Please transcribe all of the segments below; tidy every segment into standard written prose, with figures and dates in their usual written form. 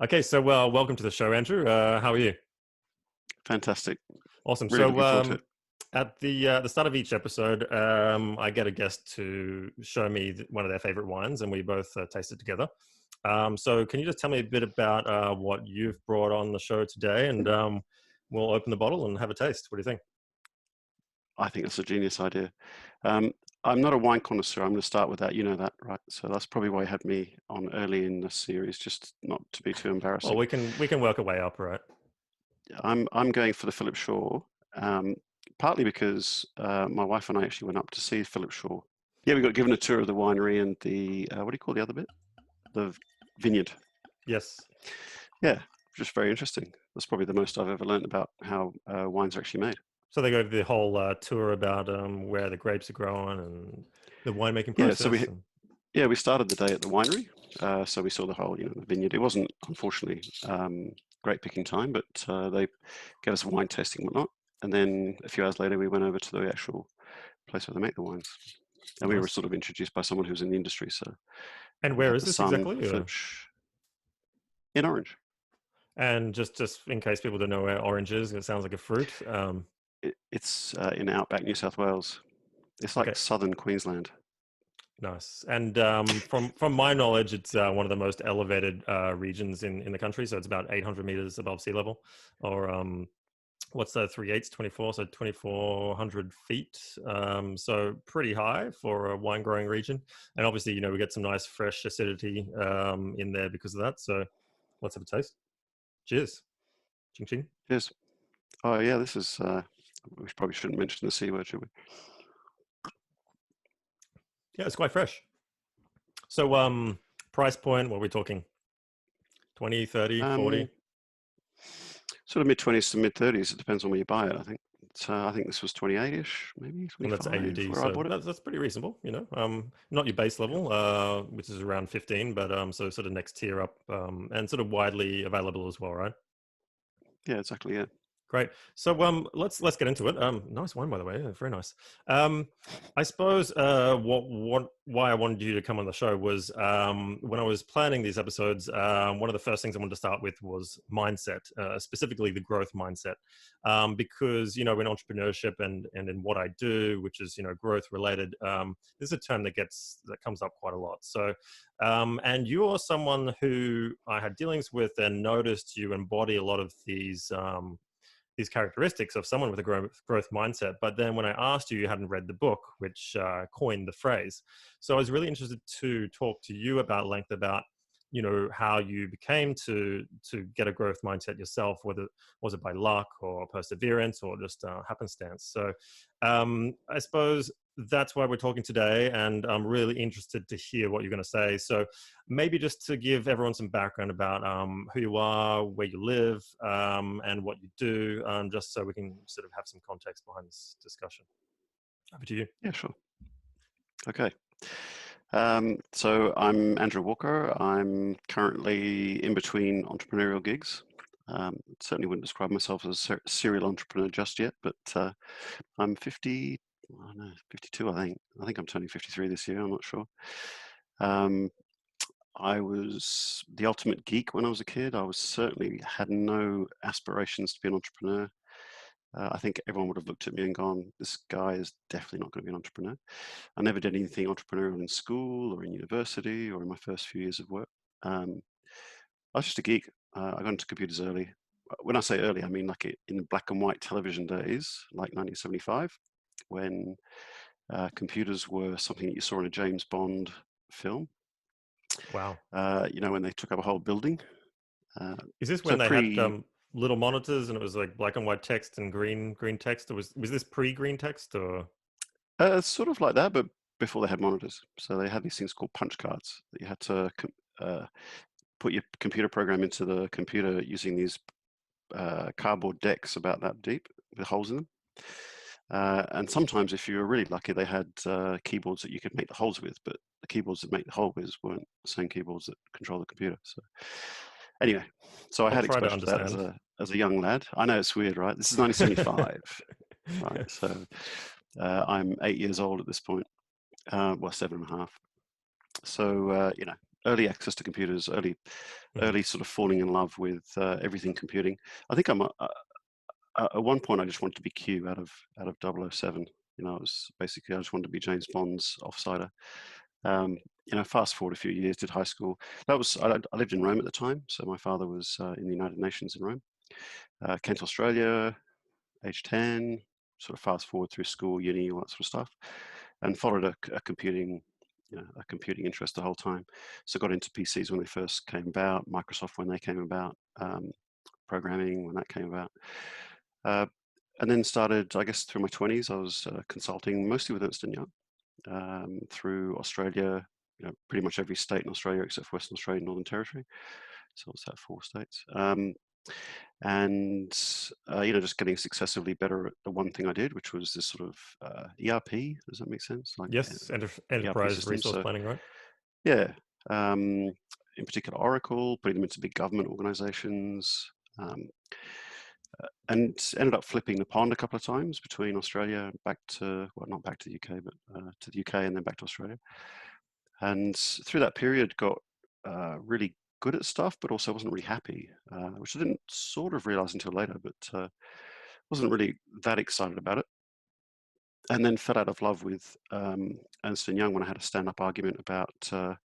Okay, so welcome to the show, Andrew. How are you? Fantastic. Awesome. Really So looking forward to it. at the start of each episode, I get a guest to show me one of their favorite wines, and we both taste it together. So can you just tell me a bit about what you've brought on the show today, and we'll open the bottle and have a taste. What do you think? I think that's a genius idea. Um, I'm not a wine connoisseur. I'm going to start with that. You know that, right? So that's probably why you had me on early in the series, just not to be too Well, embarrassing. we can work our way up, right? I'm going for the Philip Shaw, um, partly because my wife and I actually went up to see Philip Shaw. Yeah, we got given a tour of the winery and the what do you call the other bit? The vineyard. Yes. Yeah, just very interesting. That's probably the most I've ever learned about how wines are actually made. So they go the whole tour about where the grapes are growing and the winemaking Yeah, so process. And we started the day at the winery, so we saw the whole, the vineyard. It wasn't, unfortunately, great picking time, but they gave us a wine tasting and whatnot. And then a few hours later, we went over to the actual place where they make the wines. And we were nice. sort of introduced by someone who's in the industry. So And we where had is the this son, exactly? Philip, in Orange. And just in case people don't know where orange is, it sounds like a fruit. It's in outback New South Wales. It's Okay, like southern Queensland. nice. And from my knowledge, it's one of the most elevated regions in the country. So it's about 800 meters above sea level, or what's the 3/8, 24, so 2,400 feet. So pretty high for a wine growing region. And obviously, we get some nice fresh acidity in there because of that. So let's have a taste. Cheers. Ching ching. Yes. Oh, yeah, this is, we probably shouldn't mention the C word, should we? Yeah, it's quite fresh. So price point, what are we talking? 20, 30, 40? Um, Sort of mid-20s to mid-30s. It depends on where you buy it, I think. I think this was 28-ish, maybe And that's 25 AUD, where I so bought it. that's pretty reasonable, not your base Yep. level, which is around 15, but so sort of next tier up, and sort of widely available as well, right? Yeah, exactly. Yeah. Great. So let's get into it. Nice wine, by the way. Yeah, very nice. I suppose why I wanted you to come on the show was when I was planning these episodes. One of the first things I wanted to start with was mindset, specifically the growth mindset, because in entrepreneurship and in what I do, which is growth related, there's a term that comes up quite a lot. So, and you're someone who I had dealings with and noticed you embody a lot of these characteristics of someone with a growth mindset. But then when I asked you, you hadn't read the book, which coined the phrase. So I was really interested to talk to you about length about, how you became to get a growth mindset yourself, whether was it by luck or perseverance or just happenstance. So I suppose that's why we're talking today, and I'm really interested to hear what you're going to say. So maybe just to give everyone some background about who you are, where you live, and what you do, just so we can sort of have some context behind this discussion. Over to you. Yeah, sure. Okay. So I'm Andrew Walker. I'm currently in between entrepreneurial gigs. Certainly wouldn't describe myself as a serial entrepreneur just yet, but I'm 50, oh no, 52, I think. I think I'm turning 53 this year. I'm not sure. Um, I was the ultimate geek when I was a kid. I was certainly had no aspirations to be an entrepreneur. I think everyone would have looked at me and gone, this guy is definitely not going to be an entrepreneur. I never did anything entrepreneurial in school or in university or in my first few years of work. Um, I was just a geek. I got into computers early. When I say early, I mean like in black and white television days, like 1975, when computers were something that you saw in a James Bond film. Wow. When they took up a whole building. Uh, Is this so when they had pre, little monitors and it was like black and white text and green text, or was this pre-green text or? sort of like that, but before they had monitors. So they had these things called punch cards that you had to uh, put your computer program into the computer using these cardboard decks about that deep with holes in them. And sometimes, if you were really lucky, they had keyboards that you could make the holes with, but the keyboards that make the hole with weren't the same keyboards that control the computer. So anyway, so I I'll had try to exposure to that understand. as a young lad. I know it's weird, right? This is 1975, right? Yeah. So I'm 8 years old at this point. Well, 7.5. So early access to computers, Mhm. early sort of falling in love with everything computing. I think at one point I just wanted to be Q out of 007. You know, it was basically I just wanted to be James Bond's offsider. Um, you know, fast forward a few years, did high school. I lived in Rome at the time, so my father was in the United Nations in Rome. Came to Australia, age 10, sort of fast forward through school, uni, all that sort of stuff, and followed a computing, a computing interest the whole time. So got into PCs when they first came about, Microsoft when they came about, programming when that came about. Uh, and then started, I guess, through my 20s, I was consulting mostly with Ernst& Young through Australia, pretty much every state in Australia except for Western Australia and Northern Territory. So what's that, 4 states? And just getting successively better at the one thing I did, which was this sort of ERP. Does that make sense? Like Yes, ERP enterprise systems. resource So planning, right? yeah, in particular Oracle, putting them into big government organizations, um, and ended up flipping the pond a couple of times between Australia and back to, well, not back to the UK, but to the UK and then back to Australia. And through that period, got really good at stuff, but also wasn't really happy, which I didn't sort of realize until later, but wasn't really that excited about it. And then fell out of love with Ernst& Young when I had a stand-up argument about the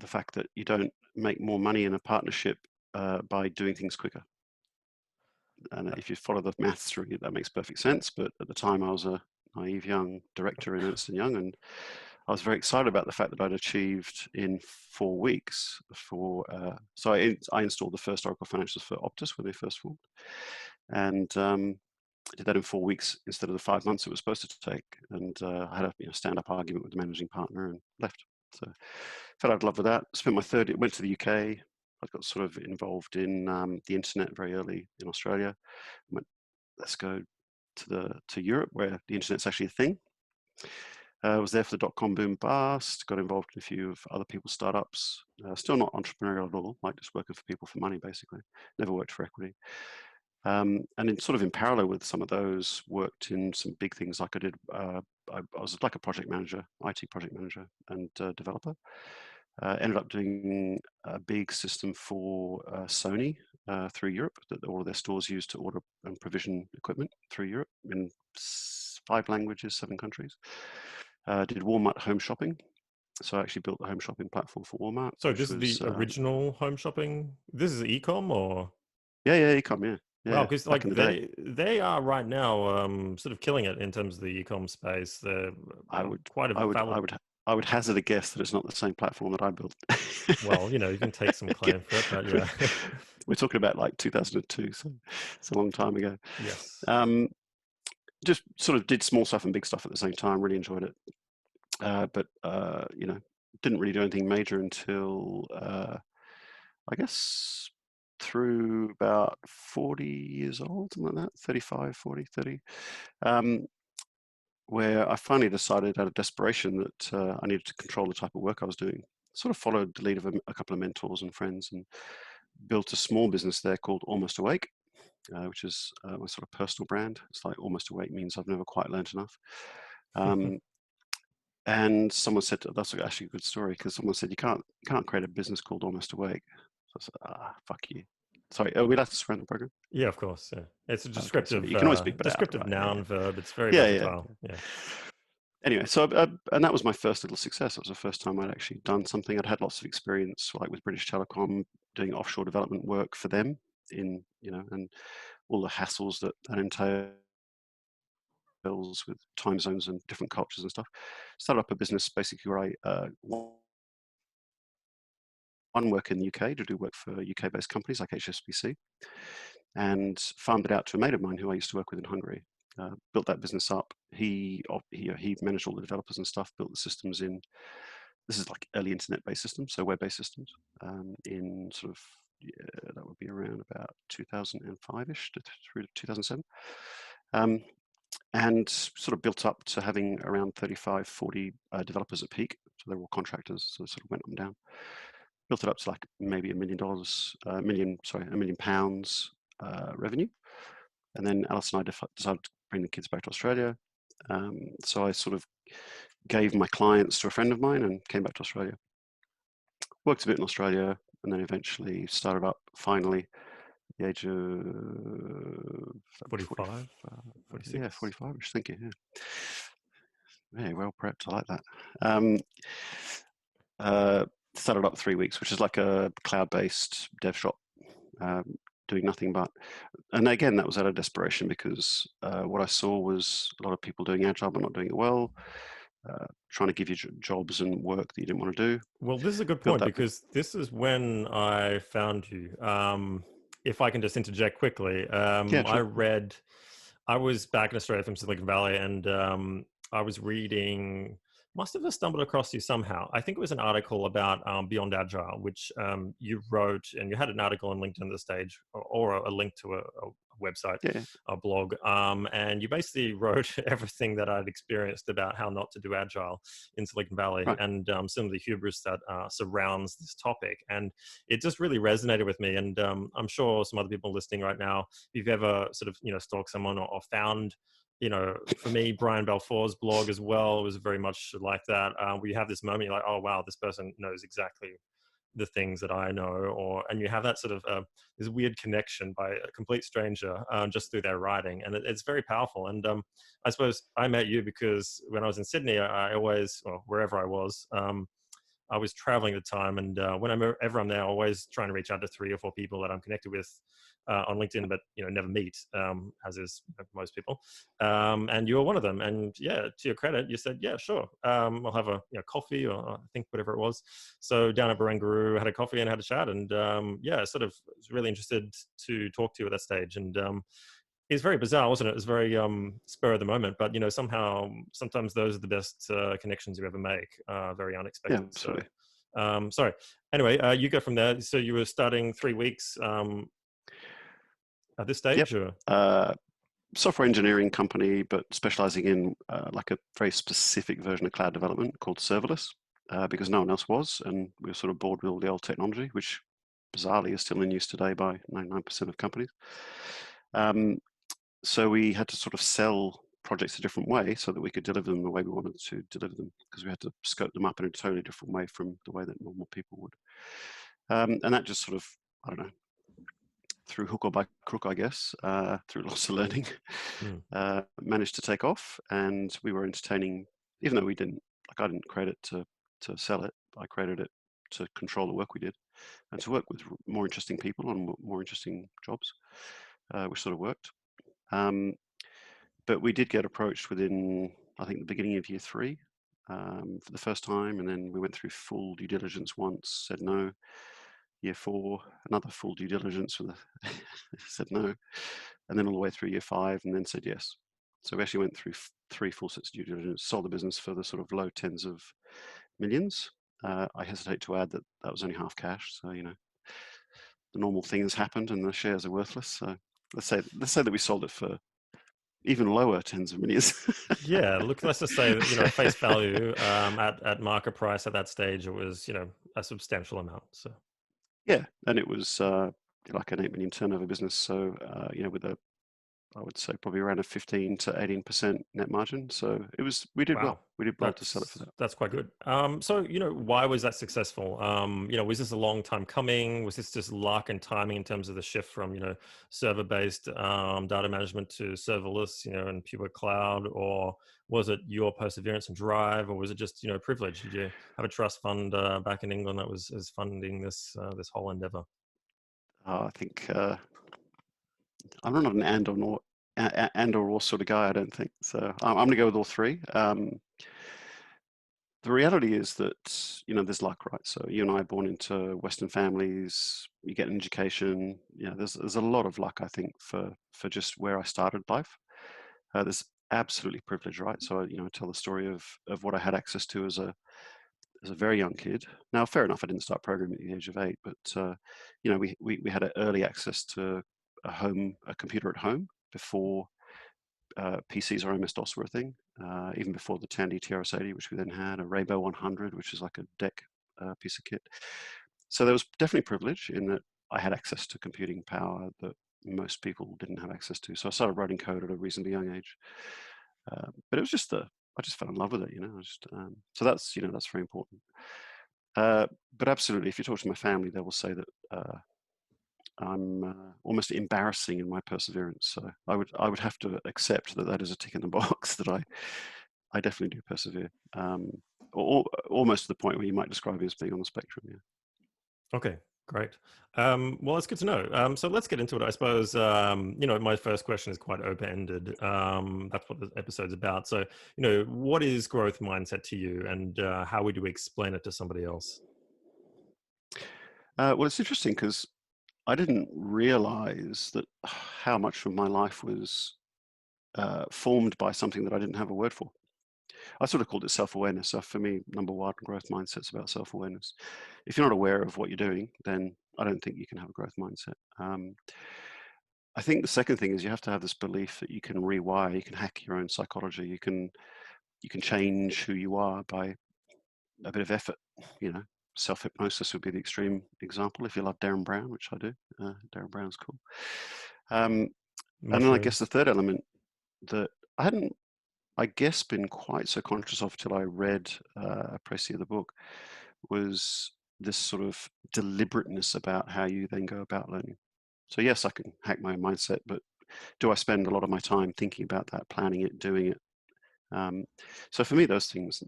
fact that you don't make more money in a partnership by doing things quicker. And if you follow the maths through it, that makes perfect sense. But at the time, I was a naive young director in Ernst& Young, and I was very excited about the fact that I'd achieved in 4 weeks. So I installed the first Oracle Financials for Optus when they first formed, and I did that in 4 weeks instead of the 5 months it was supposed to take. And I had a stand-up argument with the managing partner and left. So fell out of love with that. Spent my third. Went to the UK. I got sort of involved in the internet very early in Australia. Went, let's go to Europe where the internet's actually a thing. I was there for the dot-com boom bust, got involved in a few of other people's startups. Still not entrepreneurial at all, like just working for people for money, basically. Never worked for equity. And in parallel with some of those, worked in some big things like I did. I was like a project manager, IT project manager and developer. Ended up doing a big system for Sony through Europe that all of their stores use to order and provision equipment through Europe in 5 languages, 7 countries. Did Walmart home shopping. So I actually built the home shopping platform for Walmart, So which this is the was, original home shopping. This is ecom, or yeah, ecom, yeah. wow, Yeah, because back like in the day. they are right now sort of killing it in terms of the ecom space. They're I would, quite a I would, I valid. would, I would hazard a guess that it's not the same platform that I built. Well, you can take some claim for it, but yeah. We're talking about like 2002, so it's a long time ago. Yes. Um, just sort of did small stuff and big stuff at the same time. Really enjoyed it, but didn't really do anything major until I guess through about 40 years old, something like that, 35, 40, 30. Where I finally decided out of desperation that I needed to control the type of work I was doing. Sort of followed the lead of a couple of mentors and friends and built a small business there called Almost Awake, which is my sort of personal brand. It's like Almost Awake means I've never quite learned enough. And someone said, that's actually a good story, because someone said, you can't create a business called Almost Awake. So I said, fuck you. Sorry, are we allowed to swear in the program? Yeah, of course. Yeah, it's a Okay, sorry. descriptive You can always beep it out, right? noun verb. It's very Yeah, yeah. versatile. Yeah. Anyway, so and that was my first little success. It was the first time I'd actually done something. I'd had lots of experience, like with British Telecom, doing offshore development work for them and all the hassles that entails with time zones and different cultures and stuff. Started up a business basically where I one work in the UK to do work for UK-based companies like HSBC, and farmed it out to a mate of mine who I used to work with in Hungary. Built that business up. He managed all the developers and stuff, built the systems in. This is like early internet-based systems, so web-based systems, in sort of, that would be around about 2005-ish through to 2007. And sort of built up to having around 35, 40 developers at peak. So they were all contractors, so it sort of went up and down. Built it up to like maybe $1 million, £1 million revenue. And then Alice and I decided to bring the kids back to Australia. So I sort of gave my clients to a friend of mine and came back to Australia. worked a bit in Australia, and then eventually started up finally at the age of 40, 45, yeah, 46. 45ish, thank you. Yeah. Very well prepped, I like that. Um, uh, Started up 3 weeks, which is like a cloud-based dev shop, um, doing nothing but. And again, that was out of desperation because what I saw was a lot of people doing agile but not doing it well, trying to give you jobs and work that you didn't want to do. Well, this is a good Built point that. because this is when I found you. If I can just interject quickly, Yeah, sure. I was back in Australia from Silicon Valley, and I was reading, must have just stumbled across you somehow. I think it was an article about Beyond Agile, which you wrote, and you had an article on LinkedIn at the stage, or a link to a website, Yeah, a blog, and you basically wrote everything that I'd experienced about how not to do agile in Silicon Valley, right. and some of the hubris that surrounds this topic. And it just really resonated with me. And I'm sure some other people listening right now, if you've ever sort of, stalked someone or found, for me, Brian Balfour's blog as well was very much like that. We have this moment, you're like, oh, wow, this person knows exactly the things that I know, and you have that sort of this weird connection by a complete stranger just through their writing, and it's very powerful. And I suppose I met you because when I was in Sydney, I always, or wherever I was traveling at the time, and whenever I'm there, always trying to reach out to 3 or 4 people that I'm connected with on LinkedIn, but never meet, as is most people. And you were one of them. And yeah, to your credit, you said, "Yeah, sure, I'll have a coffee, or I think whatever it was." So down at Barangaroo, had a coffee and had a chat, and yeah, sort of was really interested to talk to you at that stage. And it's very bizarre, wasn't it? It was very spur of the moment, but somehow sometimes those are the best connections you ever make. Very Yeah, unexpected. So, absolutely. sorry. Anyway, you go from there. So you were starting 3 weeks at this Yep. stage, or Software engineering company, but specializing in like a very specific version of cloud development called serverless, because no one else was, and we were sort of bored with all the old technology, which bizarrely is still in use today by 99% of companies. So we had to sort of sell projects a different way so that we could deliver them the way we wanted to deliver them, because we had to scope them up in a totally different way from the way that normal people would. And that just sort of, I don't know, through hook or by crook, I guess, through lots of learning, hmm. managed to take off. And we were entertaining, even though we didn't, like I didn't create it to sell it, I created it to control the work we did and to work with more interesting people on more interesting jobs, which sort of worked. But we did get approached within, I think, the beginning of year 3 for the first time, and then we went through full due diligence once, said no. Year 4, another full due diligence with said no, and then all the way through year 5, and then said yes. So we actually went through 3 full sets of due diligence, sold the business for the sort of low tens of millions. I hesitate to add that that was only half cash, so the normal thing has happened, and the shares are worthless. So let's say that we sold it for even lower tens of millions. Yeah, look, let's just say that, at face value, at market price at that stage, it was a substantial amount. So Yeah, and it was like an 8 million turnover business. So with a, I would say probably around a 15 to 18% net margin. So we did well. wow, We did well to sell it for that. that's quite good. So why was that successful? Was this a long time coming? Was this just luck and timing in terms of the shift from server based data management to serverless, and pure cloud, or was it your perseverance and drive, or was it just privilege? Did you have a trust fund back in England that was funding this whole endeavor? I think I'm not an and or sort of guy. I don't think so. I'm going to go with all three. The reality is that there's luck, right? So you and I are born into Western families. You get an education. There's a lot of luck, I think, for just where I started life. There's absolutely privilege, right? So I tell the story of what I had access to as a very young kid. Now, fair enough, I didn't start programming at the age of 8, but we had early access to a computer at home before PCs or MS-DOS were a thing, even before the Tandy TRS-80, which we then had, a Raybo 100, which is like a DEC piece of kit. So there was definitely privilege in that I had access to computing power that most people didn't have access to. So I started writing code at a reasonably young age. But it was just I just fell in love with it, so that's that's very important. But absolutely, if you talk to my family, they will say that I'm almost embarrassing in my perseverance. So I would have to accept that that is a tick in the box that I definitely do persevere. Almost to the point where you might describe me as being on the spectrum. Yeah. Okay, great. Well, it's good to know. So let's get into it. I suppose, my first question is quite open-ended. That's what the episode's about. So, what is growth mindset to you, and how would you explain it to somebody else? Well, it's interesting because I didn't realize that how much of my life was formed by something that I didn't have a word for. I sort of called it self-awareness. So for me, number one, growth mindset's about self-awareness. If you're not aware of what you're doing, then I don't think you can have a growth mindset. I think the second thing is you have to have this belief that you can rewire, you can hack your own psychology, you can change who you are by a bit of effort. You know, self-hypnosis would be the extreme example. If you love Darren Brown, which I do, Darren Brown's cool. Um, and then I guess the Mushrooms. third element that I hadn't, I guess, been quite so conscious of till I read Précis, the book, was this sort of deliberateness about how you then go about learning. So yes, I can hack my own mindset, but do I spend a lot of my time thinking about that, planning it, doing it? So for me, those things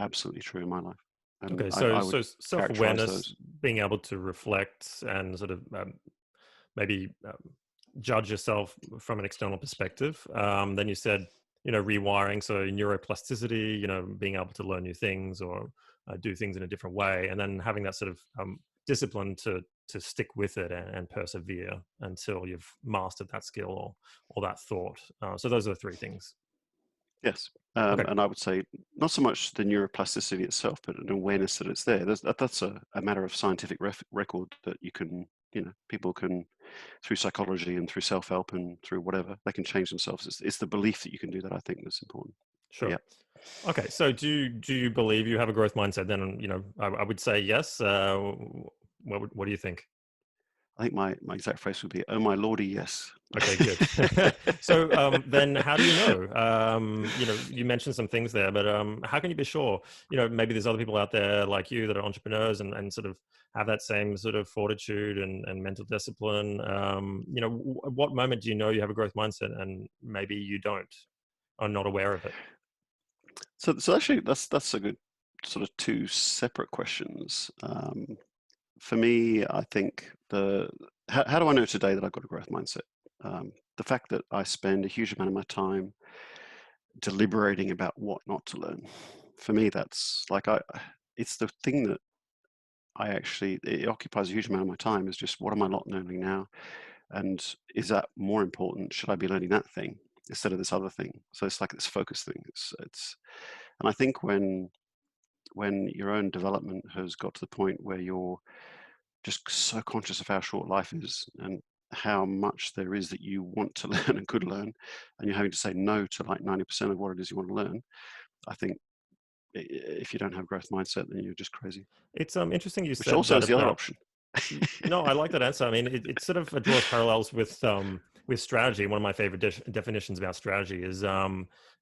absolutely true in my life, and Okay, I would so characterize self-awareness, those. being able to reflect and sort of maybe judge yourself from an external perspective. Then you said, rewiring, so neuroplasticity, being able to learn new things or do things in a different way, and then having that sort of discipline to stick with it and persevere until you've mastered that skill or that thought. So those are the three things. Yes, Okay, and I would say not so much the neuroplasticity itself, but an awareness that it's there. That's a matter of scientific record that you can, people can, through psychology and through self-help and through whatever, they can change themselves. It's the belief that you can do that I think that's important. But sure. yeah, Okay, so do you believe you have a growth mindset? Then I would say yes. What do you think? I think my exact phrase would be, "Oh my lordy, yes." Okay, good. So then how do you know? You mentioned some things there, but how can you be sure? Maybe there's other people out there like you that are entrepreneurs and sort of have that same sort of fortitude and mental discipline. At what moment do you know you have a growth mindset and maybe you don't or not aware of it? So actually, that's a good sort of two separate questions. For me, I think how do I know today that I've got a growth mindset? The fact that I spend a huge amount of my time deliberating about what not to learn. For me, that's like it's the thing that it occupies a huge amount of my time is just what am I not learning now, and is that more important? Should I be learning that thing instead of this other thing? So it's like this focus thing. And I think when your own development has got to the point where you're just so conscious of how short life is and how much there is that you want to learn and could learn, and you're having to say no to like 90% of what it is you want to learn, I think if you don't have growth mindset, then you're just crazy. It's interesting you Which said also that is the other about. option. No, I like that answer. I mean, it sort of draws parallels with strategy. One of my favorite definitions about strategy is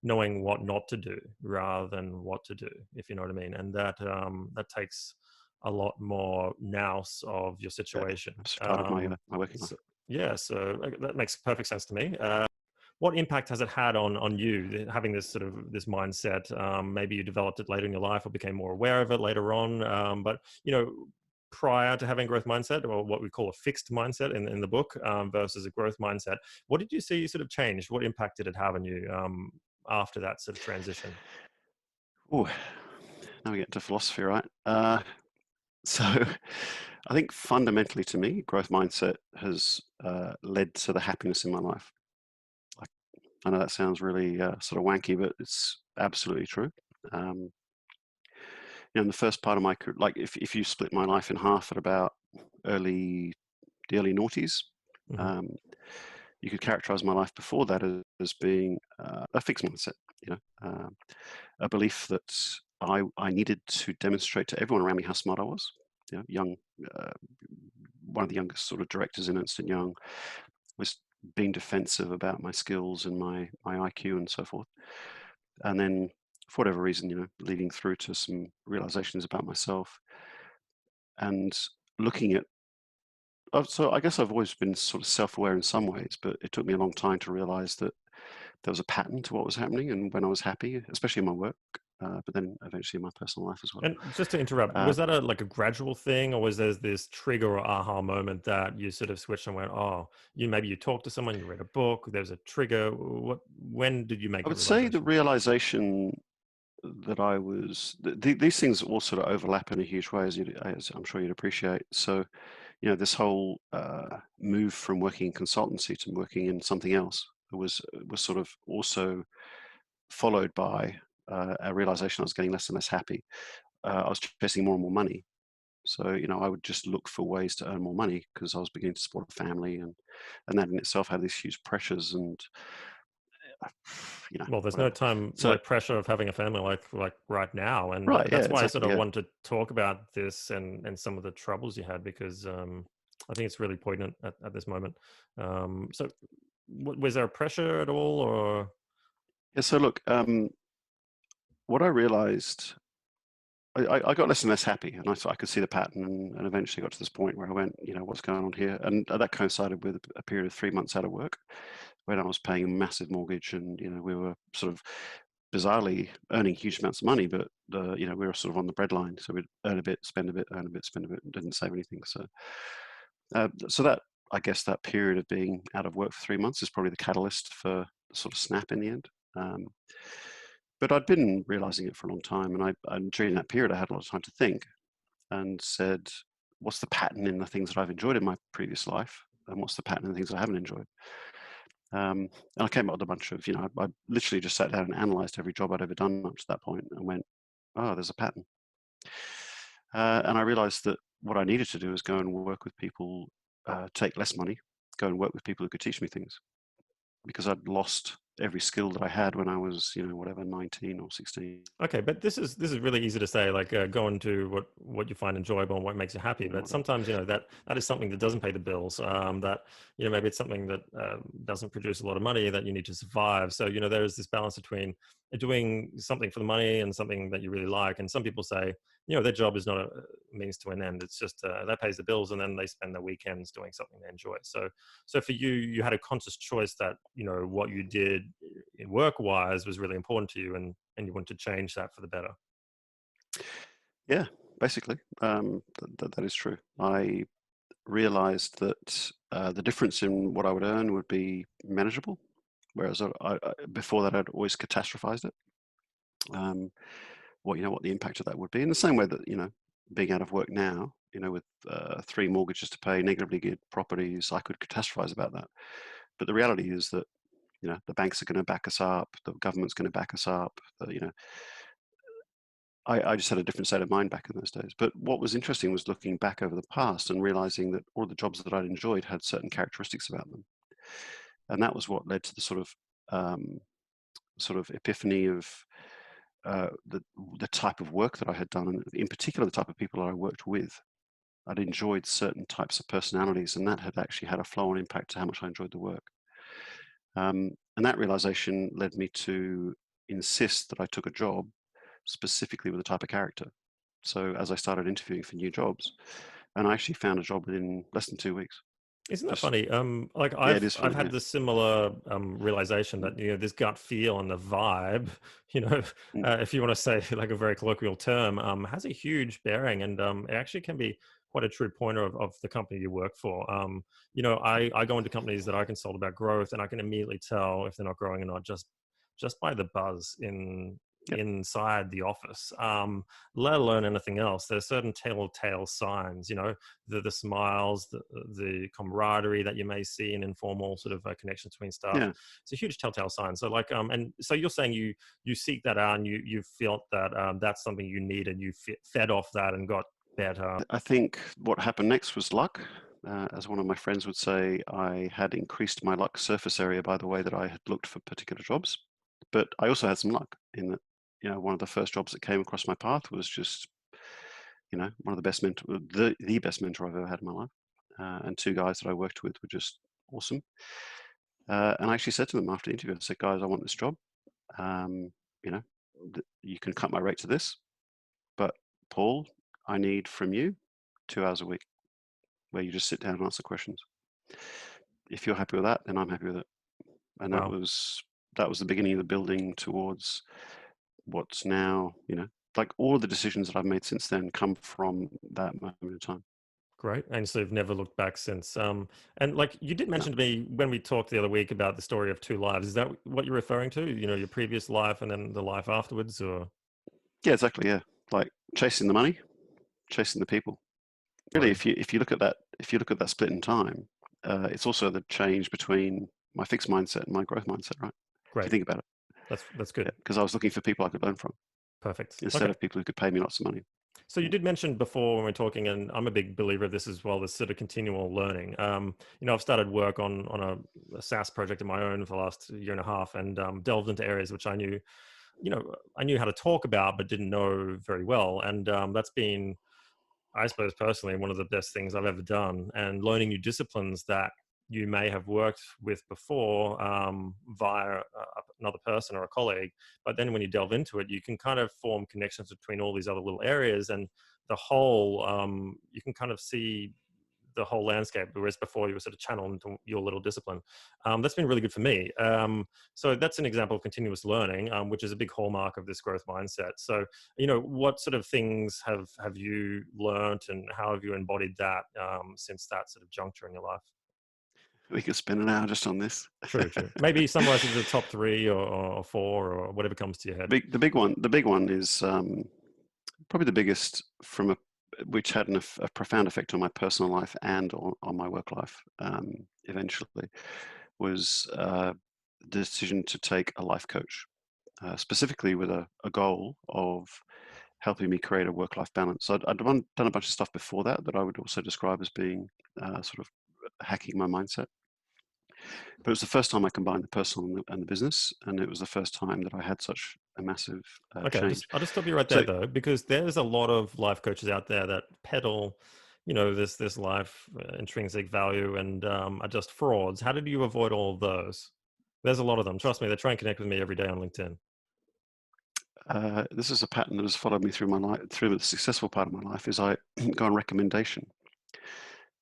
knowing what not to do rather than what to do, if you know what I mean. And that takes a lot more nous of your Yeah, situation. that's part of my working life. So, yeah, so that makes perfect sense to me. What impact has it had on you having this sort of this mindset? Maybe you developed it later in your life or became more aware of it later on. But prior to having growth mindset, or what we call a fixed mindset in the book, versus a growth mindset, what did you see sort of change? What impact did it have on you after that sort of transition? Oh, now we get into philosophy, right? So I think fundamentally to me, growth mindset has led to the happiness in my life. I, I know that sounds really sort of wanky, but it's absolutely true. Um, in the first part of my career, like if you split my life in half at about early the early noughties, Hmm. um, you could characterize my life before that as being a fixed mindset, you know, a belief that I needed to demonstrate to everyone around me how smart I was. Young, uh, one of the youngest sort of directors in Ernst& Young was being defensive about my skills and my IQ and so forth. And then for whatever reason, leading through to some realizations about myself and looking at. So I guess I've always been sort of self-aware in some ways, but it took me a long time to realize that there was a pattern to what was happening, and when I was happy, especially in my work, but then eventually in my personal life as well. And just to interrupt, Uh, was that a gradual thing, or was there this trigger or aha moment that you sort of switched and went, oh, maybe you talked to someone, you read a book, there's a trigger. When did you make I that would say the realization? realization that I was these things all sort of overlap in a huge way, as I'm sure you'd appreciate. So, this whole move from working in consultancy to working in something else was sort of also followed by a realization I was getting less and less happy. I was chasing more and more money. So, I would just look for ways to earn more money because I was beginning to support a family, and that in itself had these huge pressures and, Well, there's no whatever. time So, like pressure of having a family like right now, and right, yeah, that's why I sort exactly, of yeah. wanted to talk about this and some of the troubles you had, because I think it's really poignant at this moment. So, was there pressure at all, or Yeah, so look, what I realized, I got less and less happy, and I could see the pattern, and eventually got to this point where I went, what's going on here? And that coincided with a period of 3 months out of work when I was paying a massive mortgage, and we were sort of bizarrely earning huge amounts of money, but we were sort of on the breadline, so we'd earn a bit, spend a bit, earn a bit, spend a bit, and didn't save anything. So that, I guess, that period of being out of work for 3 months is probably the catalyst for the sort of snap in the end. Um, but I'd been realizing it for a long time, and during that period, I had a lot of time to think and said, what's the pattern in the things that I've enjoyed in my previous life, and what's the pattern in the things I haven't enjoyed? And I came up with a bunch of, I literally just sat down and analyzed every job I'd ever done up to that point and went, oh, there's a pattern. And I realized that what I needed to do was go and work with people, take less money, go and work with people who could teach me things, because I'd lost every skill that I had when I was, whatever, 19 or 16 okay? But this is really easy to say, like go into what you find enjoyable and what makes you happy. or But whatever. sometimes that is something that doesn't pay the bills. That maybe it's something that doesn't produce a lot of money that you need to survive. So there is this balance between doing something for the money and something that you really like. And some people say their job is not a means to an end. It's just that pays the bills, and then they spend their weekends doing something they enjoy. So for you, you had a conscious choice that what you did in work wise was really important to you, and you want to change that for the better. Yeah, basically, that is true. I realized that the difference in what I would earn would be manageable, whereas before that I'd always catastrophized it. Um, what the impact of that would be, in the same way that being out of work now, with 3 mortgages to pay, negatively geared properties, I could catastrophize about that. But the reality is that the banks are going to back us up, the government's going to back us up. I just had a different state of mind back in those days. But what was interesting was looking back over the past and realizing that all the jobs that I'd enjoyed had certain characteristics about them, and that was what led to the um, sort of epiphany of the type of work that I had done, and in particular the type of people that I worked with. I'd enjoyed certain types of personalities, and that had actually had a flow-on impact to how much I enjoyed the work. And that realization led me to insist that I took a job specifically with a type of character. So as I started interviewing for new jobs, and I actually found a job within less than 2 weeks. Isn't that Just funny? Like Yeah, it I've is I've funny. had Yeah. this similar realization Mm, that this gut feel and the vibe, you know, mm, if you want to say like a very colloquial term, has a huge bearing, and it actually can be quite a true pointer of the company you work for. I go into companies that I consult about growth, and I can immediately tell if they're not growing or not just by the buzz yep. inside the office, let alone anything else. There's certain telltale signs, the smiles, the camaraderie that you may see in informal sort of connections between staff. Yeah. It's a huge telltale sign. So like, and so you're saying you seek that out, and you felt that that's something you needed. You fed off that and got better. I think what happened next was luck. As one of my friends would say, I had increased my luck surface area by the way that I had looked for particular jobs. But I also had some luck in that, one of the first jobs that came across my path was just, one of the best mentor, the best mentor I've ever had in my life. And two guys that I worked with were just awesome. And I actually said to them after the interview, I said, guys, I want this job. Um, you know, you can cut my rate to this, but Paul, I need from you 2 hours a week where you just sit down and answer questions. If you're happy with that, then I'm happy with it. And Wow. that was the beginning of the building towards what's now, like all of the decisions that I've made since then come from that moment in time. Great. And so you've never looked back since. And like you did No. mention to me when we talked the other week about the story of two lives. Is that what you're referring to? Your previous life and then the life afterwards, or Yeah, exactly. Yeah. Like chasing the money, chasing the people. Really, right? if you look at that split in time, it's also the change between my fixed mindset and my growth mindset, right? If you Great. think about it, That's yeah, good. because I was looking for people I could learn from Perfect. instead Okay. of people who could pay me lots of money. So you did mention before when we are talking, and I'm a big believer of this as well, this sort of continual learning. I've started work on a SaaS project of my own for the last year and a half, and delved into areas which I knew how to talk about, but didn't know very well. And that's been, I suppose, personally, one of the best things I've ever done. And learning new disciplines that you may have worked with before via another person or a colleague. But then when you delve into it, you can kind of form connections between all these other little areas, and the whole, you can kind of see the whole landscape, whereas before you were sort of channeled into your little discipline. That's been really good for me. So that's an example of continuous learning, which is a big hallmark of this growth mindset. So, what sort of things have you learned, and how have you embodied that since that sort of juncture in your life? We could spend an hour just on this. True, true. Maybe summarize it to the top three or four or whatever comes to your head. The big one is probably the biggest which had a profound effect on my personal life and on my work life. Eventually, was the decision to take a life coach, specifically with a goal of helping me create a work-life balance. So I'd done a bunch of stuff before that I would also describe as being sort of hacking my mindset. But it was the first time I combined the personal and the business, and it was the first time that I had such a massive Okay, change. I'll just stop you right there So though, because there's a lot of life coaches out there that peddle, this life intrinsic value, and are just frauds. How did you avoid all of those? There's a lot of them. Trust me, they try and connect with me every day on LinkedIn. this is a pattern that has followed me through my life, through the successful part of my life, is I go on recommendation.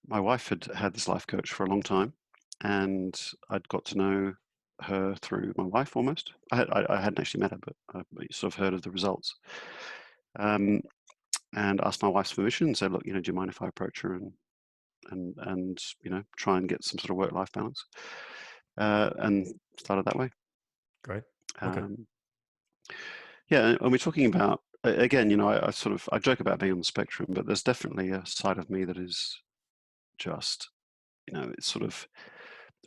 My wife had had this life coach for a long time, and I'd got to know her through my wife almost. I hadn't actually met her, but I sort of heard of the results. Um, and asked my wife's permission and said, look, do you mind if I approach her and try and get some sort of work-life balance? And started that way. Great. Okay. Um, yeah, and we're talking about again, I joke about being on the spectrum, but there's definitely a side of me that is just, it's sort of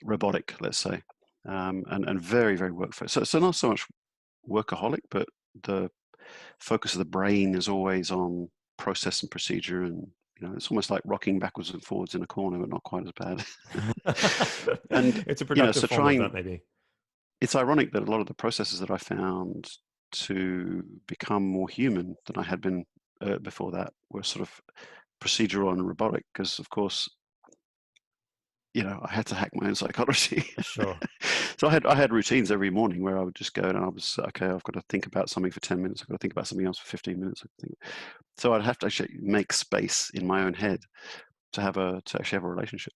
robotic, let's say, and very, very work focused. So not so much workaholic, but the focus of the brain is always on process and procedure, and it's almost like rocking backwards and forwards in a corner, but not quite as bad. And It's a productive so form of trying, that, maybe. it's ironic that a lot of the processes that I found to become more human than I had been before that were sort of procedural and robotic, because of course I had to hack my own psychology. Sure. So I had routines every morning where I would just go and I was okay. I've got to think about something for 10 minutes. I've got to think about something else for 15 minutes. So I'd have to actually make space in my own head to actually have a relationship,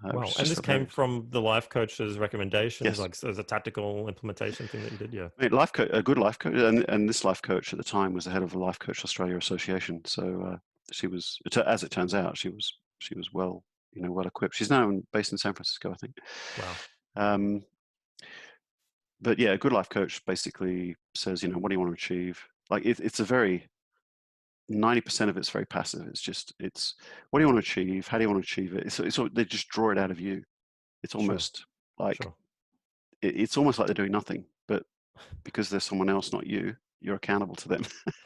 which Wow. is And just this came hilarious. from the life coach's recommendations, Yes, like as a tactical implementation thing that you did. Yeah. I mean, a good life coach, and this life coach at the time was the head of the Life Coach Australia Association. So she was, as it turns out, she was well, well equipped. She's now based in San Francisco, I think. Wow. Um, but yeah, a good life coach basically says, what do you want to achieve? Like it's a very 90% of it's very passive. It's what do you want to achieve? How do you want to achieve it? They just draw it out of you. It's Sure. almost like Sure. it's almost like they're doing nothing, but because there's someone else, not you, you're accountable to them.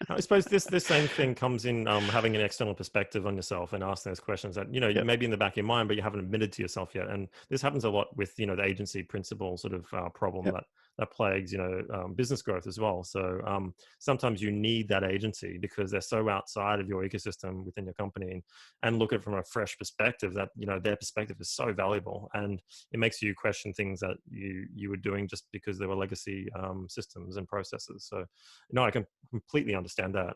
I suppose this same thing comes in having an external perspective on yourself and asking those questions that Yeah, maybe in the back of your mind, but you haven't admitted to yourself yet. And this happens a lot with the agency principle sort of problem yeah, that plagues, business growth as well. So sometimes you need that agency because they're so outside of your ecosystem within your company, and look at it from a fresh perspective that, their perspective is so valuable, and it makes you question things that you were doing just because there were legacy systems and processes. So, I can completely understand that.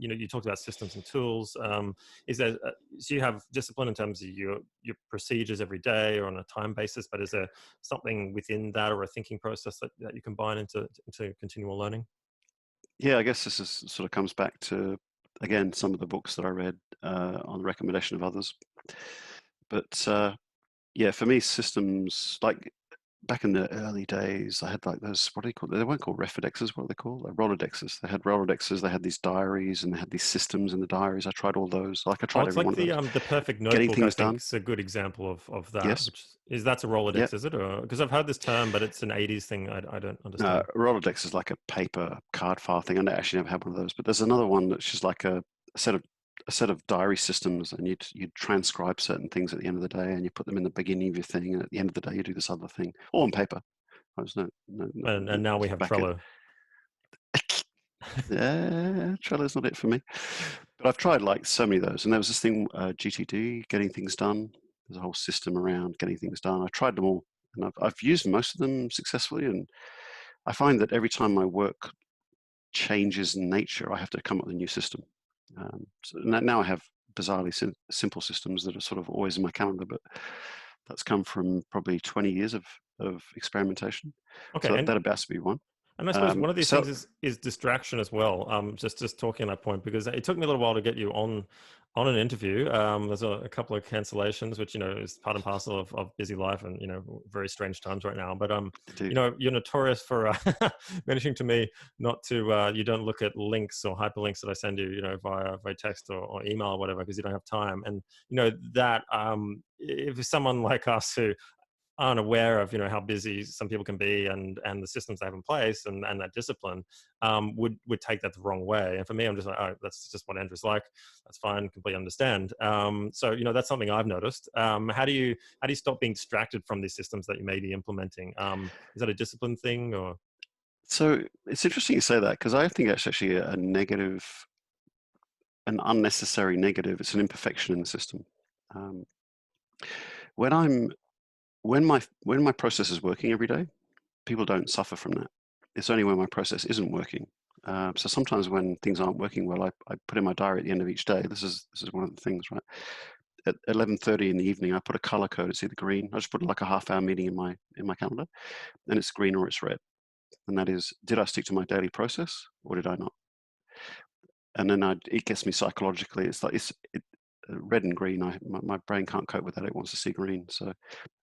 You talked about systems and tools. Is there so you have discipline in terms of your procedures every day or on a time basis, but is there something within that or a thinking process that you combine into continual learning? Yeah, I guess this is sort of comes back to, again, some of the books that I read on the recommendation of others. But yeah, for me, systems, like back in the early days, I had like those, what do you call it? They weren't called Refidexes, what are they called? Like Rolodexes. They had Rolodexes, they had these diaries, and they had these systems in the diaries. I tried all those. Like I Oh, tried it's every like one of those. the perfect Getting notebook, I things think, done. is a good example of that, Yes. which is that's a Yeah. Rolodex, is it? Or because I've heard this term, but it's an 80s thing. I don't understand. Rolodex is like a paper card file thing. I actually never had one of those, but there's another one that's just like a set of diary systems, and you transcribe certain things at the end of the day, and you put them in the beginning of your thing, and at the end of the day, you do this other thing, all on paper. I was And now we have back at Trello. yeah, Trello's not it for me. But I've tried like so many of those, and there was this thing, GTD, getting things done. There's a whole system around getting things done. I tried them all, and I've used most of them successfully, and I find that every time my work changes in nature, I have to come up with a new system. So now I have bizarrely simple systems that are sort of always in my calendar, but that's come from probably 20 years of experimentation. Okay, So and that about to be one. I suppose one of these So things is distraction as well. Just talking on that point, because it took me a little while to get you on an interview. There's a couple of cancellations, which is part and parcel of busy life, and very strange times right now. But indeed, you're notorious for mentioning to me not to you don't look at links or hyperlinks that I send you, via text or email or whatever, because you don't have time. And that if someone like us who aren't aware of how busy some people can be, and the systems they have in place, and that discipline, would take that the wrong way. And for me, I'm just like, oh, that's just what Andrew's like. That's fine, completely understand. So that's something I've noticed. How do you stop being distracted from these systems that you may be implementing? Is that a discipline thing, or? so it's interesting you say that, because I think it's actually a negative, an unnecessary negative. It's an imperfection in the system. Um, when I'm when my process is working every day, people don't suffer from that. It's only when my process isn't working. So sometimes when things aren't working well, I put in my diary at the end of each day. This is one of the things, right? At 11:30 in the evening, I put a color code. It's either green. I just put like a half-hour meeting in my calendar, and it's green or it's red. And that is, did I stick to my daily process or did I not? And then it gets me psychologically. It's like red and green. My brain can't cope with that. It wants to see green. So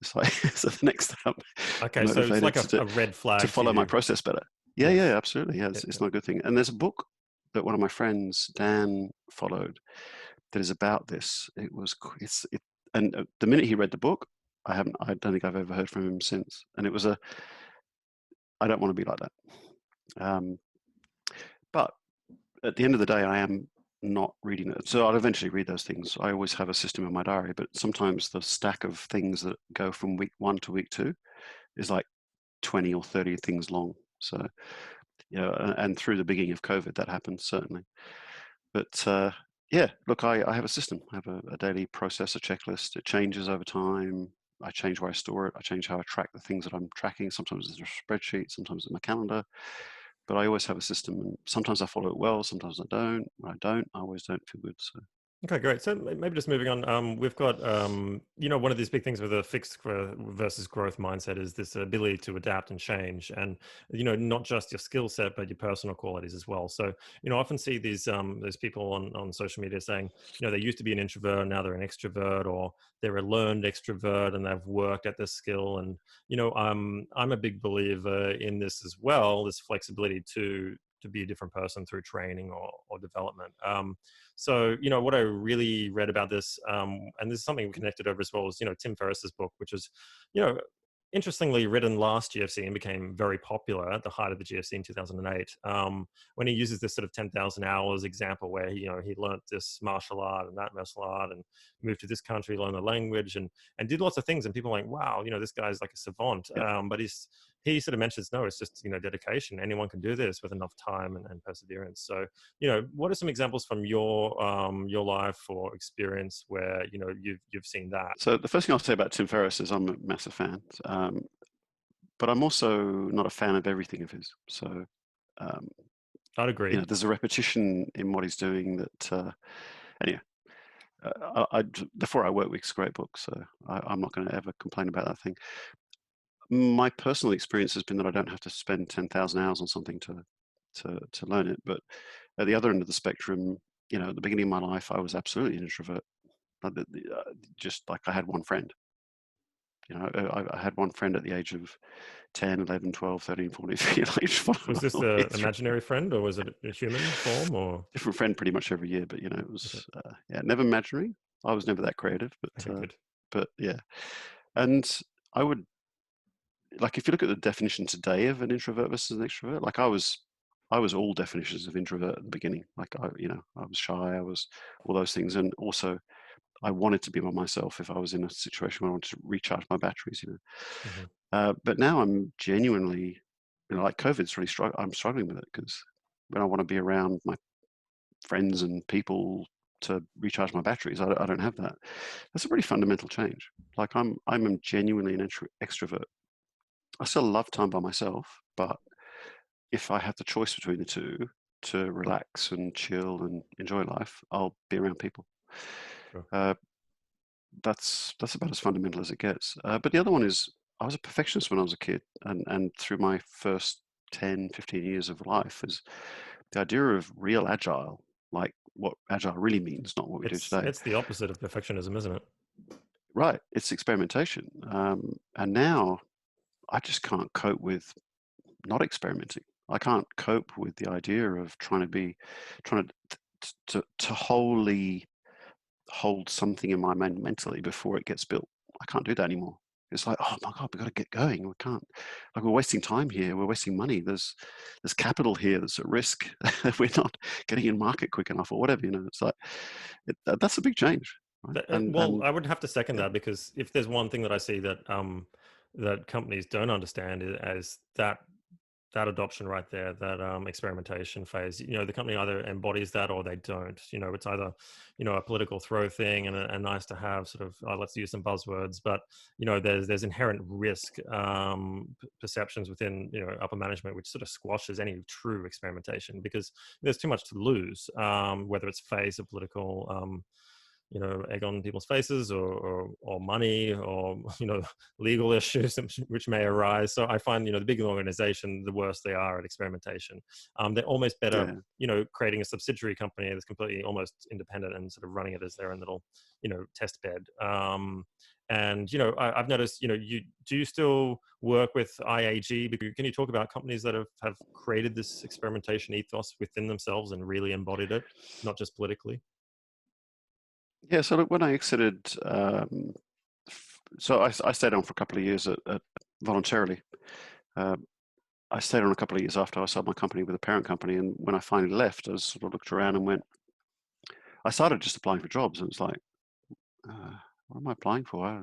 it's like so the next step, Okay, so it's like motivated a red to flag to follow my you. process better. Yeah, yeah, Yes. absolutely. Yeah, Yeah, it's yeah. not a good thing. And there's a book that one of my friends, Dan, followed that is about this. It was it's it, and the minute he read the book, I don't think I've ever heard from him since. And it was I don't want to be like that. Um, but at the end of the day, I am not reading it. So I'll eventually read those things. I always have a system in my diary, but sometimes the stack of things that go from week 1 to week 2 is like 20 or 30 things long. So, and through the beginning of COVID, that happened, certainly. But yeah, look, I have a system. I have a daily process, a checklist. It changes over time. I change where I store it. I change how I track the things that I'm tracking. Sometimes it's a spreadsheet, sometimes it's my calendar. But I always have a system, and sometimes I follow it well, sometimes I don't. When I don't, I always don't feel good. So Okay, great. So maybe just moving on, we've got, one of these big things with a fixed versus growth mindset is this ability to adapt and change, and not just your skill set, but your personal qualities as well. So I often see these people on social media saying, they used to be an introvert, now they're an extrovert, or they're a learned extrovert and they've worked at this skill. And I'm a big believer in this as well, this flexibility to be a different person through training or development. So, what I really read about this, and this is something we connected over as well, is, Tim Ferriss's book, which is, you know, interestingly written last GFC and became very popular at the height of the GFC in 2008, when he uses this sort of 10,000 hours example where he learnt this martial art and that martial art and moved to this country, learned the language and did lots of things. And people are like, wow, this guy's like a savant. yeah, But he's he sort of mentions, no, it's just, dedication. Anyone can do this with enough time and perseverance. So, what are some examples from your life or experience where, you've seen that? So the first thing I'll say about Tim Ferriss is I'm a massive fan, but I'm also not a fan of everything of his. So um, I'd agree. there's a repetition in what he's doing that. Anyway, The 4 Hour Work Week's a great book, so I'm not going to ever complain about that thing. My personal experience has been that I don't have to spend 10,000 hours on something to learn it. But at the other end of the spectrum, at the beginning of my life, I was absolutely an introvert. Just like I had one friend. I had one friend at the age of 10, 11, 12, 13, 14, Was this following an through. imaginary friend, or was it a human form, or? Different friend pretty much every year, but it Okay, was never imaginary. I was never that creative, okay, good. but yeah. And I would, like, if you look at the definition today of an introvert versus an extrovert, like I was all definitions of introvert at the beginning. Like I was shy, I was all those things, and also I wanted to be by myself if I was in a situation where I wanted to recharge my batteries. Hmm. But now I'm genuinely, like COVID's really I'm struggling with it because when I want to be around my friends and people to recharge my batteries, I don't have that. That's a pretty fundamental change. Like I'm genuinely an extrovert. I still love time by myself, but if I have the choice between the two to relax and chill and enjoy life, I'll be around people. Sure. Uh, that's about as fundamental as it gets. But the other one is I was a perfectionist when I was a kid, and through my first 10, 15 years of life is the idea of real agile, like what agile really means, not what we do today. It's the opposite of perfectionism, isn't it? Right, it's experimentation. And now I just can't cope with not experimenting. I can't cope with the idea of trying to wholly hold something in my mind mentally before it gets built. I can't do that anymore. It's like, oh my God, we've got to get going. We can't, like, we're wasting time here. We're wasting money. There's capital here that's at risk. We're not getting in market quick enough or whatever, It's like, that's a big change, right? Well, And I would have to second yeah, that, because if there's one thing that I see that companies don't understand is that adoption right there, that experimentation phase. The company either embodies that or they don't. It's either a political throw thing and a nice to have sort of, let's use some buzzwords, but there's inherent risk perceptions within upper management, which sort of squashes any true experimentation, because there's too much to lose, whether it's phase of political egg on people's faces, or money, or legal issues which may arise. So I find the bigger the organization, the worse they are at experimentation. They're almost better yeah. creating a subsidiary company that's completely almost independent and sort of running it as their own little test bed. And I've noticed, you still work with IAG? Can you talk about companies that have created this experimentation ethos within themselves and really embodied it, not just politically? Yeah, so look, when I exited, so I stayed on for a couple of years voluntarily. Um, I stayed on a couple of years after I sold my company with a parent company, and when I finally left, I sort of looked around and went. I started just applying for jobs, and it was like, what am I applying for?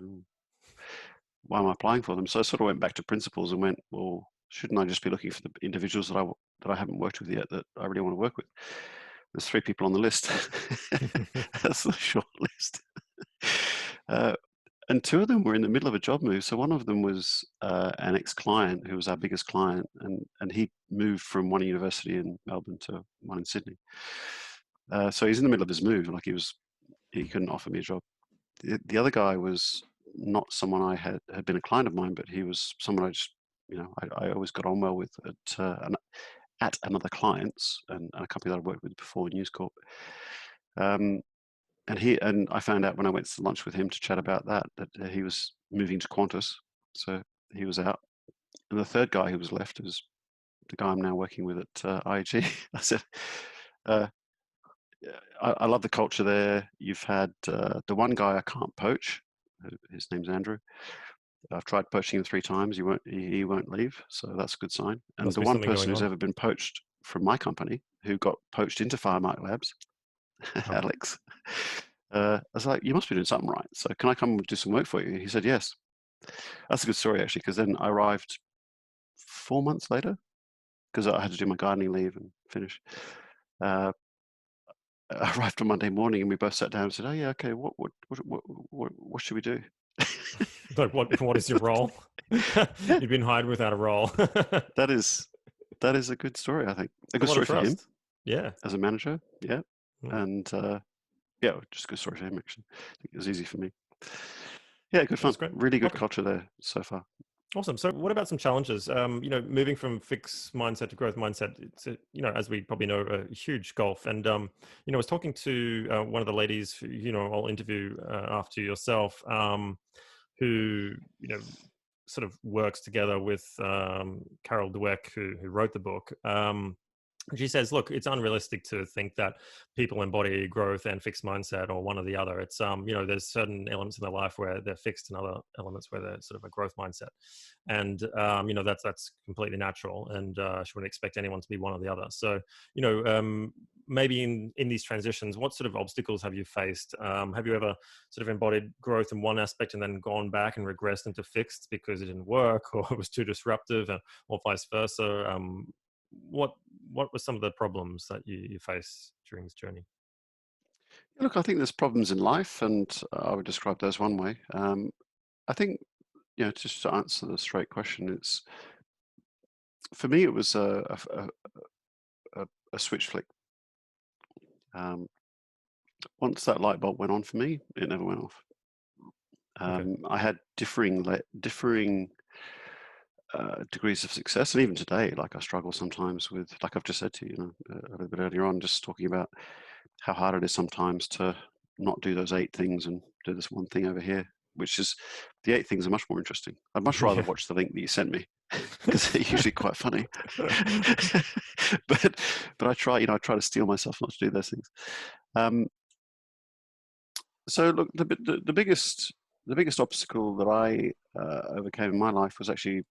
Why am I applying for them? So I sort of went back to principles and went, well, shouldn't I just be looking for the individuals that I haven't worked with yet that I really want to work with? There's 3 people on the list. That's the short list. Uh, and 2 of them were in the middle of a job move. So one of them was an ex-client who was our biggest client, and he moved from one university in Melbourne to one in Sydney. So he's in the middle of his move, like he couldn't offer me a job. The other guy was not someone I had been a client of mine, but he was someone I just, I always got on well with at another client's and a company that I worked with before, News Corp. And I found out when I went to lunch with him to chat about that he was moving to Qantas, so he was out. And the third guy who was left is the guy I'm now working with at IAG. I said, uh, I love the culture there. You've had the one guy I can't poach. His name's Andrew. I've tried poaching him 3 times. He won't leave, so that's a good sign. And Must the be one something person going who's on. ever been poached from my company, who got poached into Firemark Labs, Oh. Alex. I was like, you must be doing something right. So can I come and do some work for you? He said, yes. That's a good story, actually, because then I arrived 4 months later, because I had to do my gardening leave and finish. Uh, I arrived on Monday morning, and we both sat down and said, "Oh yeah, okay. What should we do?" Like, what is your role? Yeah, You've been hired without a role. that is a good story. I think a A good lot of story for him trust. Yeah. as a manager. Yeah, Mm. and yeah, just a good story for him actually. I think it was easy for me. Yeah, good fun. That's great. Really good Okay. culture there so far. Awesome. So, what about some challenges? Moving from fixed mindset to growth mindset. It's as we probably know, a huge gulf. And I was talking to one of the ladies who I'll interview after yourself, who sort of works together with Carol Dweck, who wrote the book. She says, look, it's unrealistic to think that people embody growth and fixed mindset or one or the other. It's there's certain elements in their life where they're fixed and other elements where they're sort of a growth mindset. And that's completely natural, and she wouldn't expect anyone to be one or the other. So maybe in these transitions, what sort of obstacles have you faced? Have you ever sort of embodied growth in one aspect and then gone back and regressed into fixed because it didn't work or it was too disruptive, or vice versa? What were some of the problems that you face during this journey? Look, I think there's problems in life, and I would describe those one way. I think, just to answer the straight question, it's for me, it was a switch flick. Um, Once that light bulb went on for me, it never went off. Okay. I had differing degrees of success, and even today, like I struggle sometimes with, like I've just said to you, a little bit earlier on, just talking about how hard it is sometimes to not do those 8 things and do this one thing over here, which is the 8 things are much more interesting. I'd much rather Yeah. watch the link that you sent me because they're usually quite funny. but I try, I try to steel myself not to do those things. Um, so look, the biggest obstacle that I overcame in my life was actually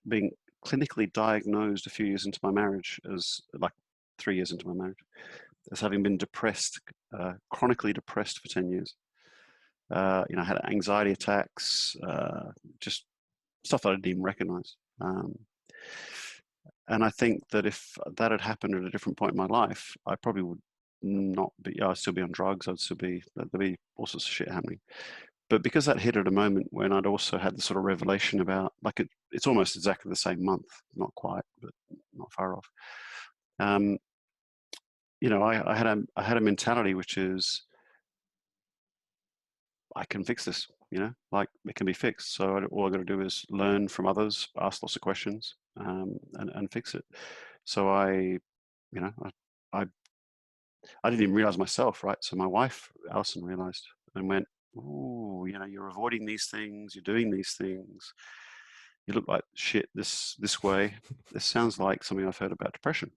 being clinically diagnosed a few years into my marriage, as like 3 years into my marriage, as having been depressed, chronically depressed for 10 years. I had anxiety attacks, just stuff that I didn't even recognize. And I think that if that had happened at a different point in my life, I probably would not be, I'd still be on drugs. There'd be all sorts of shit happening. But because that hit at a moment when I'd also had the sort of revelation about, like, it's almost exactly the same month, not quite, but not far off. Um, I had a mentality which is, I can fix this. Like, it can be fixed. So all I got to do is learn from others, ask lots of questions, and fix it. So you know, I I didn't even realize myself, right? So my wife, Alison, realized and went, "Ooh, you're avoiding these things. You're doing these things. You look like shit this way. This sounds like something I've heard about depression.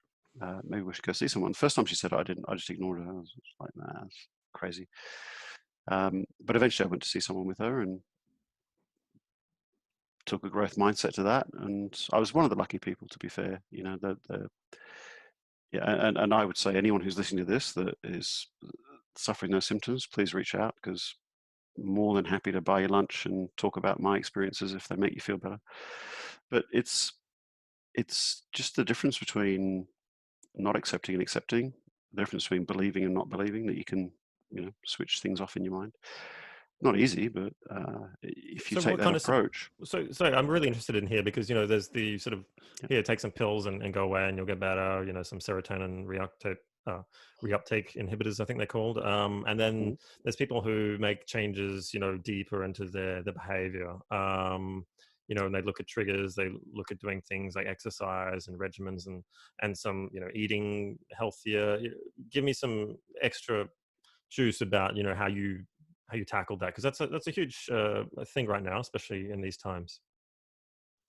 Maybe we should go see someone." First time she said it, I didn't. I just ignored her. I was like, "Nah, that's crazy." But eventually, I went to see someone with her and took a growth mindset to that. And I was one of the lucky people, to be fair. Yeah, and I would say anyone who's listening to this that is suffering those symptoms, please reach out, because more than happy to buy you lunch and talk about my experiences if they make you feel better. But it's just the difference between not accepting and accepting, the difference between believing and not believing, that you can, switch things off in your mind. Not easy, but if you So take what that kind of approach, so I'm really interested in here because there's the sort of, yeah. here, take some pills and go away and you'll get better, some serotonin reuptake inhibitors, I think they're called, and then Mhm. there's people who make changes deeper into their behavior, and they look at triggers, they look at doing things like exercise and regimens and some eating healthier. Give me some extra juice about how you tackled that, because that's a huge thing right now, especially in these times.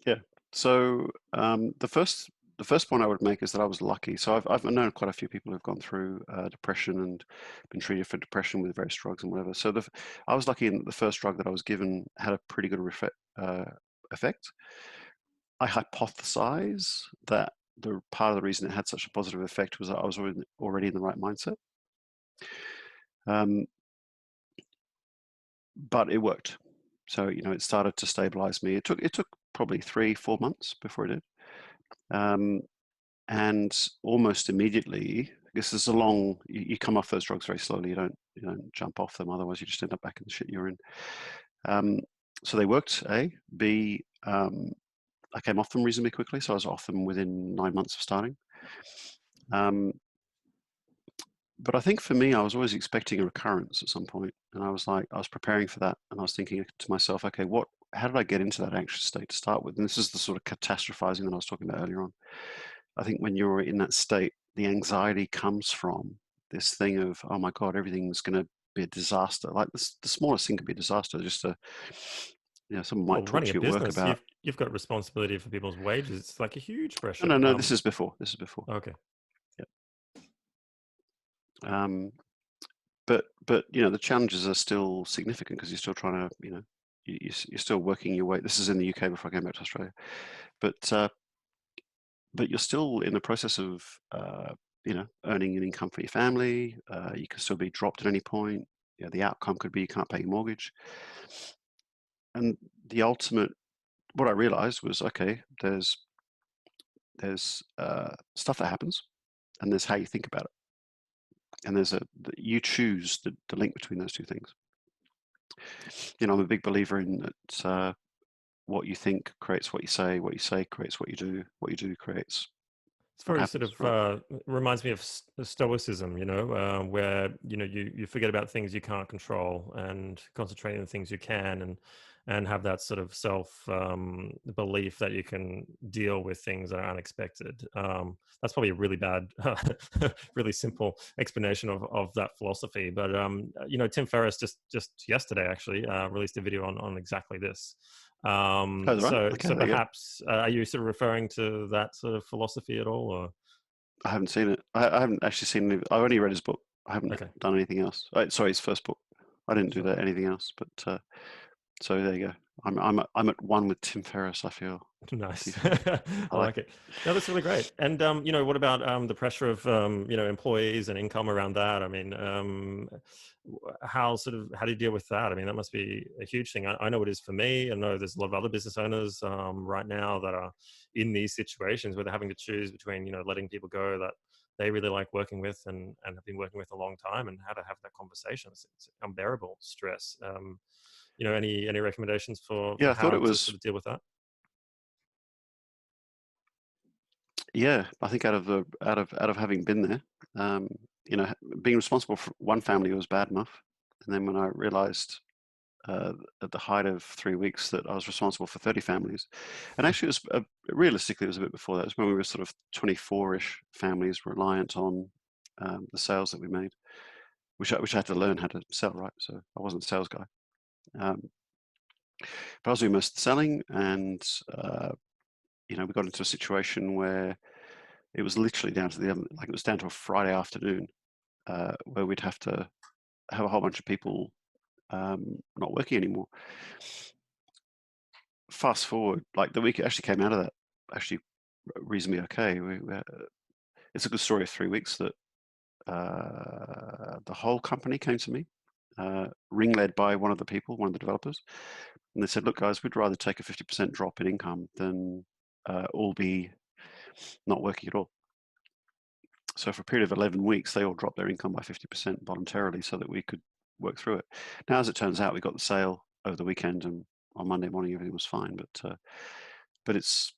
Yeah. So the first point I would make is that I was lucky. So I've known quite a few people who've gone through depression and been treated for depression with various drugs and whatever. So I was lucky in that the first drug that I was given had a pretty good effect. I hypothesize that the part of the reason it had such a positive effect was that I was already in the right mindset. Um, but it worked. So it started to stabilize me. It took probably 3-4 months before it did. Um, and almost immediately, this is a long. You come off those drugs very slowly. You don't jump off them. Otherwise, you just end up back in the shit you're in. Um, so they worked. A. B. I came off them reasonably quickly, so I was off them within 9 months of starting. Um, but I think for me, I was always expecting a recurrence at some point, and I was preparing for that, and I was thinking to myself, okay, how did I get into that anxious state to start with? And this is the sort of catastrophizing that I was talking about earlier on. I think when you're in that state, the anxiety comes from this thing of, oh my God, everything's going to be a disaster. Like the smallest thing could be a disaster. Just someone Well, might talk running to a you at work business, about. you've got responsibility for people's wages. It's like a huge No, pressure. no, no. This is before. This is before. Okay. Yeah. But the challenges are still significant because you're still trying to you're still working your way. This is in the UK before I came back to Australia, but you're still in the process of earning an income for your family. You can still be dropped at any point. The outcome could be you can't pay your mortgage. And the ultimate, what I realized was, okay, there's stuff that happens, and there's how you think about it, and you choose the link between those two things. I'm a big believer in that. What you think creates what you say creates what you do creates It's what very sort happens, of right? reminds me of Stoicism, where you forget about things you can't control and concentrate on things you can, and have that sort of self belief that you can deal with things that are unexpected. That's probably a really bad, really simple explanation of that philosophy. But Tim Ferriss just yesterday actually released a video on exactly this. Oh, right. Okay, So there you go. perhaps are you sort of referring to that sort of philosophy at all, or I haven't seen it. I haven't actually seen it. I only read his book. I haven't okay, done anything else. Sorry, his first book. I didn't do sure. that anything else. But so there you go. I'm at one with Tim Ferriss. I feel. Nice. I I like like it. it. No, that's really great. And what about the pressure of employees and income around that? I mean, how do you deal with that? I mean, that must be a huge thing. I know it is for me. I know there's a lot of other business owners right now that are in these situations where they're having to choose between letting people go that they really like working with and have been working with a long time, and how to have that conversation. It's unbearable stress. Any recommendations for Yeah, I thought how it to was. sort of deal with that? Yeah, I think out of having been there, um, being responsible for one family was bad enough, and then when I realised uh, at the height of 3 weeks that I was responsible for 30 families. And actually, realistically, it was a bit before that. It was when we were sort of 24-ish families reliant on the sales that we made, which I had to learn how to sell, right? So I wasn't a sales guy. Um, but I was doing most of the selling, and we got into a situation where it was literally down to like it was down to a Friday afternoon where we'd have to have a whole bunch of people not working anymore. Fast forward, like the week it actually came out of that actually reasonably okay. It's a good story of 3 weeks that the whole company came to me, ring led by one of the people, one of the developers, and they said, "Look, guys, we'd rather take a 50% drop in income than all be not working at all." So for a period of 11 weeks, they all dropped their income by 50% voluntarily so that we could work through it. Now, as it turns out, we got the sale over the weekend, and on Monday morning everything was fine. But it's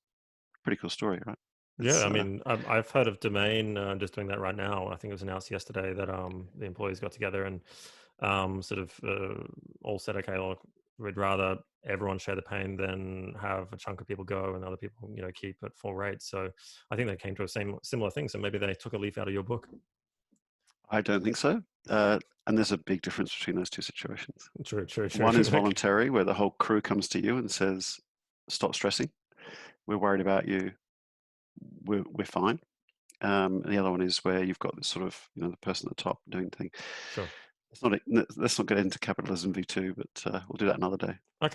a pretty cool story, right? Yeah, It's I mean, I've heard of Domain just doing that right now. I think it was announced yesterday that the employees got together and sort of all said, okay, look, we'd rather everyone share the pain than have a chunk of people go and other people, keep at full rate. So I think they came to a similar thing. So maybe they took a leaf out of your book. I don't think so. And there's a big difference between those two situations. True, true, true. One is Okay. voluntary, where the whole crew comes to you and says, "Stop stressing. We're worried about you. We're fine." And the other one is where you've got this sort of, the person at the top doing the thing. Sure. Let's not get into capitalism v2, but we'll do that another day. Okay.